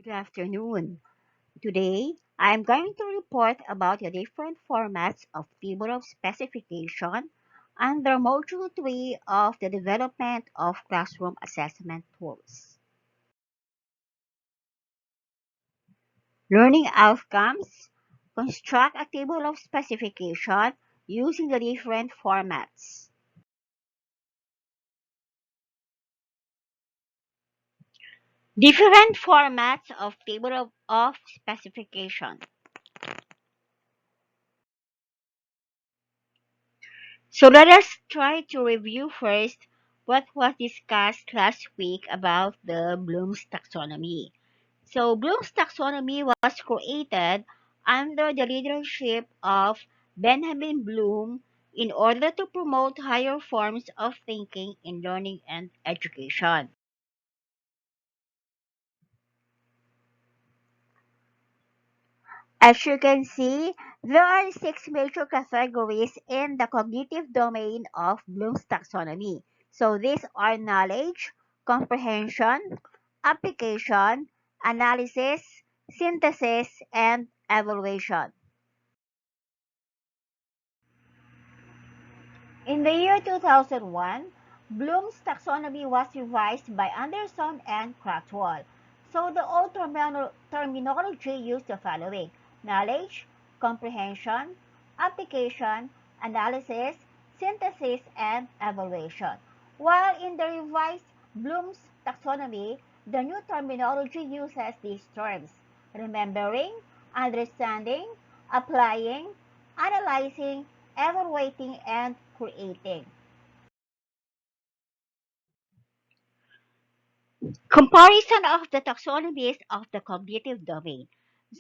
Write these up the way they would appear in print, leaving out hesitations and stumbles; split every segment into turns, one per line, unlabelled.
Good afternoon. Today, I am going to report about the different formats of table of specification under Module 3 of the development of classroom assessment tools. Learning outcomes. Construct a table of specification using the different formats. Different formats of table of specification. So let us try to review first what was discussed last week about the Bloom's taxonomy. So Bloom's taxonomy was created under the leadership of Benjamin Bloom in order to promote higher forms of thinking in learning and education. As you can see, there are six major categories in the cognitive domain of Bloom's taxonomy. So these are knowledge, comprehension, application, analysis, synthesis, and evaluation. In the year 2001, Bloom's taxonomy was revised by Anderson and Krathwohl. So the old terminology used the following: knowledge, comprehension, application, analysis, synthesis, and evaluation. While in the revised Bloom's taxonomy, the new terminology uses these terms: remembering, understanding, applying, analyzing, evaluating, and creating. Comparison of the taxonomies of the cognitive domain.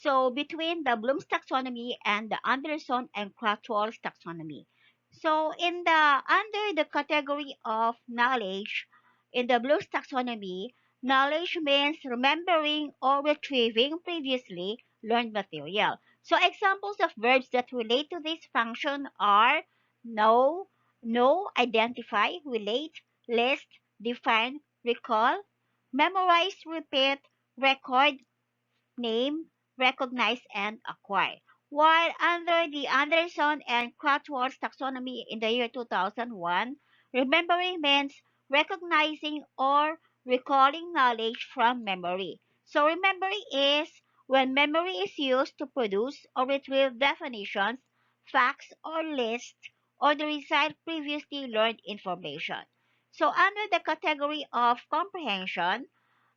So between the Bloom's taxonomy and the Anderson and Krathwohl's taxonomy. So in the under the category of knowledge, in the Bloom's taxonomy, knowledge means remembering or retrieving previously learned material. So examples of verbs that relate to this function are know, identify, relate, list, define, recall, memorize, repeat, record, name, recognize, and acquire. While under the Anderson and Krathwohl's taxonomy in the year 2001, remembering means recognizing or recalling knowledge from memory. So remembering is when memory is used to produce or retrieve definitions, facts, or lists, or the recite previously learned information. So under the category of comprehension,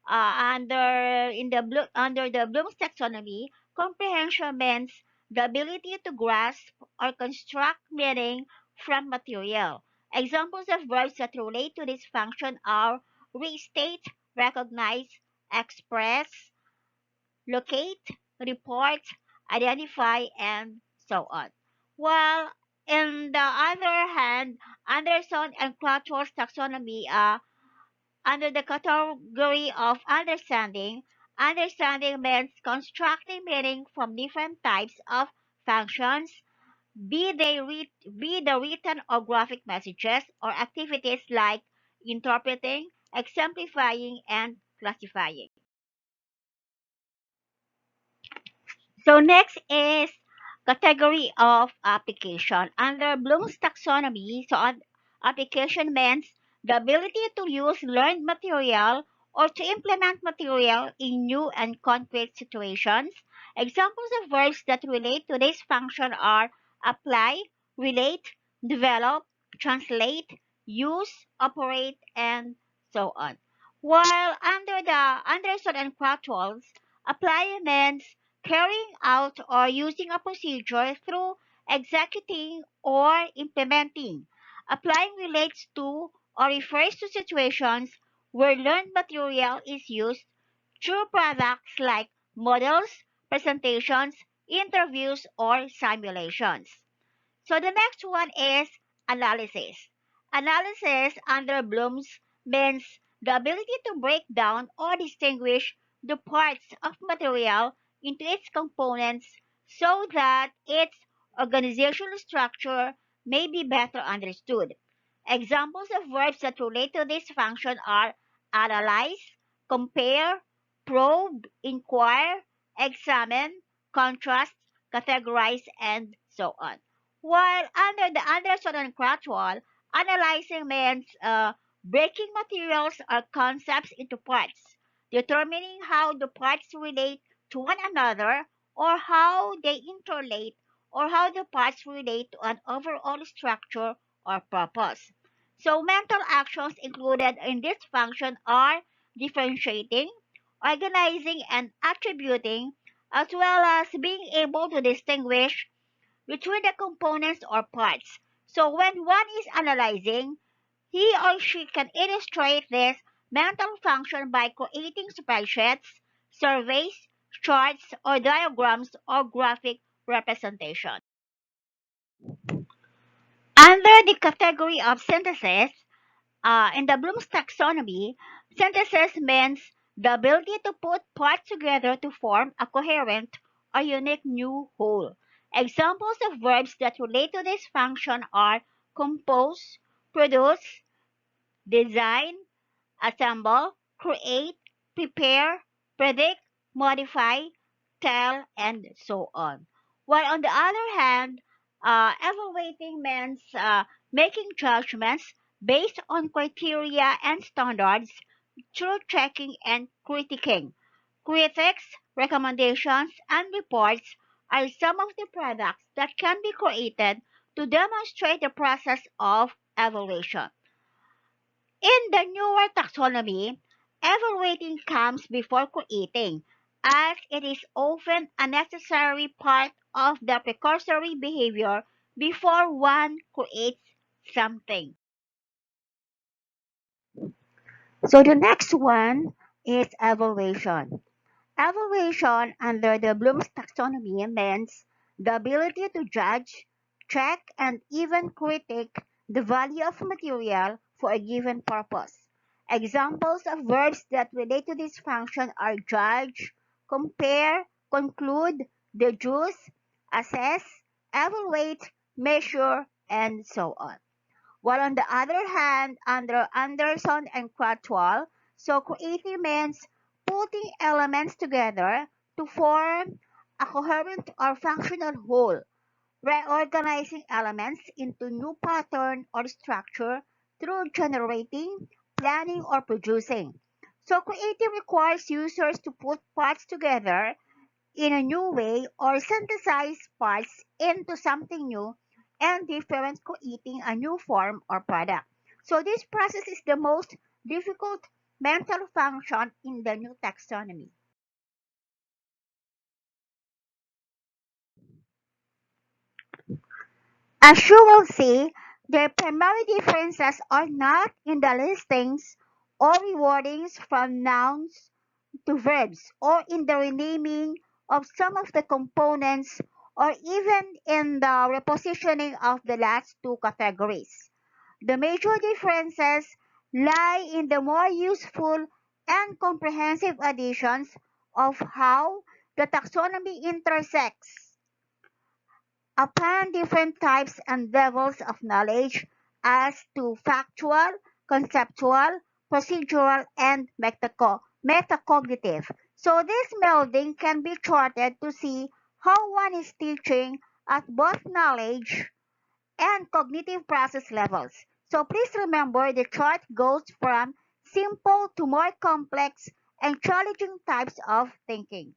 under the Bloom's taxonomy, comprehension means the ability to grasp or construct meaning from material. Examples of verbs that relate to this function are restate, recognize, express, locate, report, identify, and so on. While in the other hand, Anderson and Krathwohl's taxonomy under the category of understanding, understanding means constructing meaning from different types of functions, be the written or graphic messages or activities like interpreting, exemplifying, and classifying. So next is category of application. Under Bloom's taxonomy, application means the ability to use learned material or to implement material in new and concrete situations. Examples of verbs that relate to this function are apply, relate, develop, translate, use, operate, and so on. While under the Anderson and Krathwohl's, apply means carrying out or using a procedure through executing or implementing. Applying relates to or refers to situations where learned material is used through products like models, presentations, interviews, or simulations. So the next one is analysis. Analysis under Bloom's means the ability to break down or distinguish the parts of material into its components so that its organizational structure may be better understood. Examples of verbs that relate to this function are analyze, compare, probe, inquire, examine, contrast, categorize, and so on. While under the Anderson and Cratchwell, analyzing means breaking materials or concepts into parts, determining how the parts relate to one another or how they interrelate or how the parts relate to an overall structure or purpose. So mental actions included in this function are differentiating, organizing, and attributing, as well as being able to distinguish between the components or parts. So when one is analyzing, he or she can illustrate this mental function by creating spreadsheets, surveys, charts, or diagrams or graphic representation. Under the category of synthesis, in the Bloom's taxonomy, synthesis means the ability to put parts together to form a coherent or unique new whole. Examples of verbs that relate to this function are compose, produce, design, assemble, create, prepare, predict, modify, tell, and so on. While on the other hand, evaluating means making judgments based on criteria and standards, truth checking and critiquing. Critics, recommendations, and reports are some of the products that can be created to demonstrate the process of evaluation. In the newer taxonomy, evaluating comes before creating, as it is often a necessary part of the precursory behavior before one creates something. So the next one is evaluation. Evaluation under the Bloom's taxonomy means the ability to judge, check, and even critique the value of material for a given purpose. Examples of verbs that relate to this function are judge, compare, conclude, deduce, assess, evaluate, measure, and so on. While on the other hand, under Anderson and Cratchwell, so creative means putting elements together to form a coherent or functional whole, reorganizing elements into new pattern or structure through generating, planning, or producing. So creative requires users to put parts together in a new way or synthesize parts into something new and different, creating a new form or product. So this process is the most difficult mental function in the new taxonomy. As you will see, the primary differences are not in the listings or rewardings from nouns to verbs or in the renaming of some of the components or even in the repositioning of the last two categories. The major differences lie in the more useful and comprehensive additions of how the taxonomy intersects upon different types and levels of knowledge as to factual, conceptual, procedural, and metacognitive. So this melding can be charted to see how one is teaching at both knowledge and cognitive process levels. So please remember the chart goes from simple to more complex and challenging types of thinking.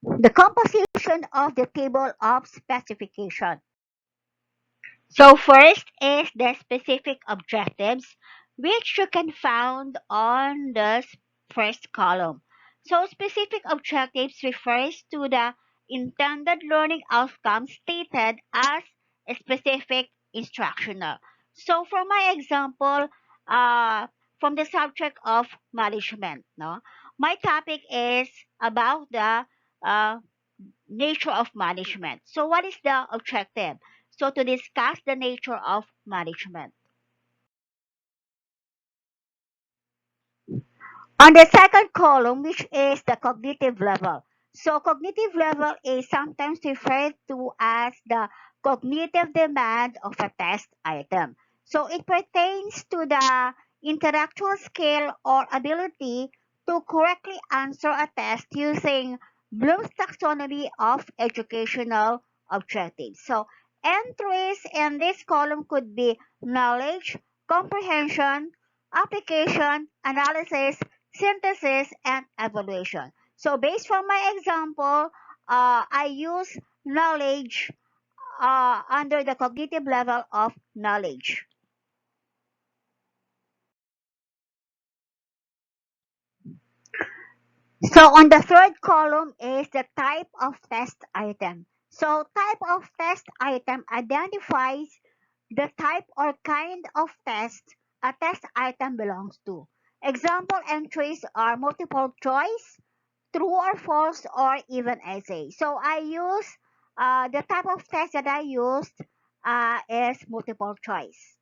The composition of the table of specification. So first is the specific objectives, which you can find on the first column. So specific objectives refers to the intended learning outcomes stated as a specific instructional. So for my example, from the subject of management, no, my topic is about the uh, nature of management. So, what is the objective? So, to discuss the nature of management. On the second column, which is the cognitive level. So, cognitive level is sometimes referred to as the cognitive demand of a test item. So it pertains to the intellectual skill or ability to correctly answer a test using Bloom's taxonomy of educational objectives. So entries in this column could be knowledge, comprehension, application, analysis, synthesis, and evaluation. So based on my example, I use knowledge under the cognitive level of knowledge. So on the third column is the type of test item. So type of test item identifies the type or kind of test a test item belongs to. Example entries are multiple choice, true or false, or even essay. So I use the type of test that I used is multiple choice.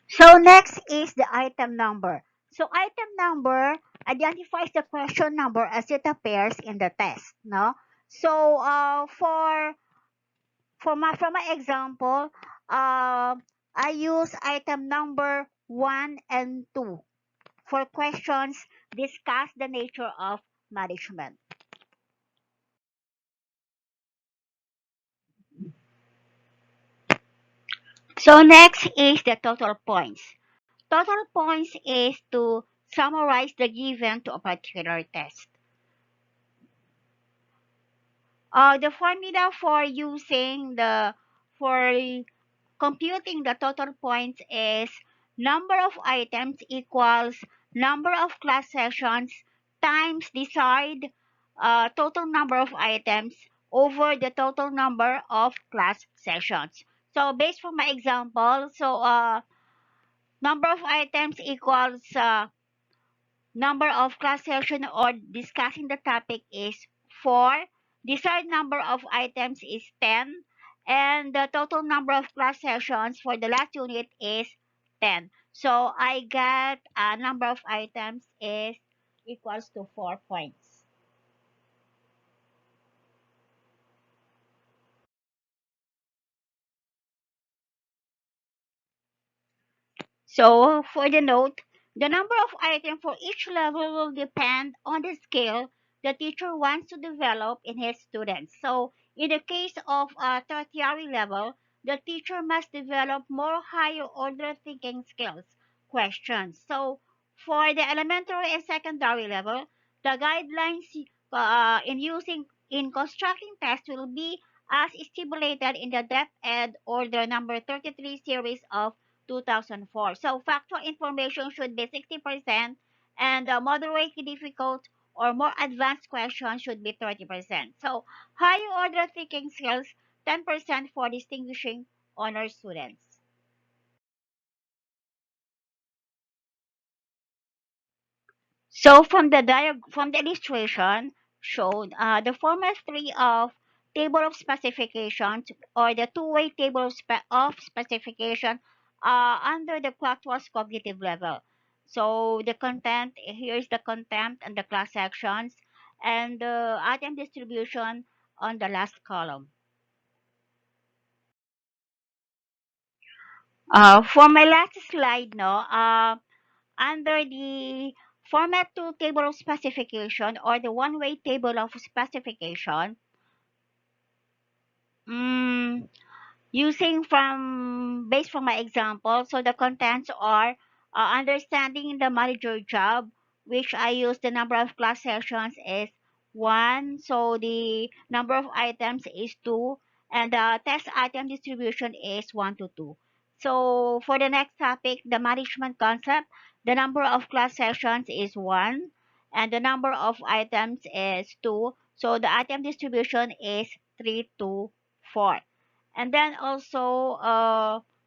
So next is the item number. So item number identifies the question number as it appears in the test. No. So for my example, I use item number 1 and 2 for questions discuss the nature of management. So next is the total points. Total points is to summarize the given to a particular test. The formula for computing the total points is number of items equals number of class sessions times desired total number of items over the total number of class sessions. So based on my example, number of items equals number of class session or discussing the topic is 4. Desired number of items is 10. And the total number of class sessions for the last unit is 10. So I got a number of items is equals to 4 points. So for the note, the number of items for each level will depend on the skill the teacher wants to develop in his students. So in the case of a tertiary level, the teacher must develop more higher order thinking skills, questions. So for the elementary and secondary level, the guidelines in constructing tests will be as stipulated in the Depth Ed Order number 33 series of 2004. So factual information should be 60% and moderately difficult or more advanced questions should be 30%. So higher order thinking skills, 10% for distinguishing honor students. So from the illustration shown, the format 3 of table of specifications or the two-way table of specification under the Quattros cognitive level. So the content, here's the content and the class sections and the item distribution on the last column. For my last slide, no, under the format 2 table of specification or the one-way table of specification, mm, using from based from my example, so the contents are understanding the manager job, which I use the number of class sessions is 1, so the number of items is 2, and the test item distribution is 1 to 2. So for the next topic, the management concept, the number of class sessions is 1, and the number of items is 2, so the item distribution is 3 to 4. And then also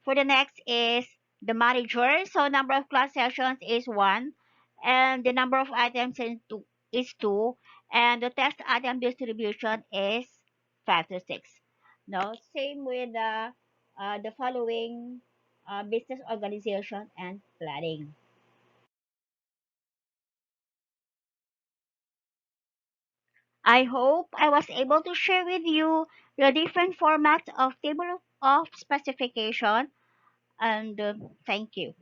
for the next is the manager. So number of class sessions is 1 and the number of items is 2 and the test item distribution is 5 to 6. No, same with the following business organization and planning. I hope I was able to share with you the different formats of table of specification and thank you.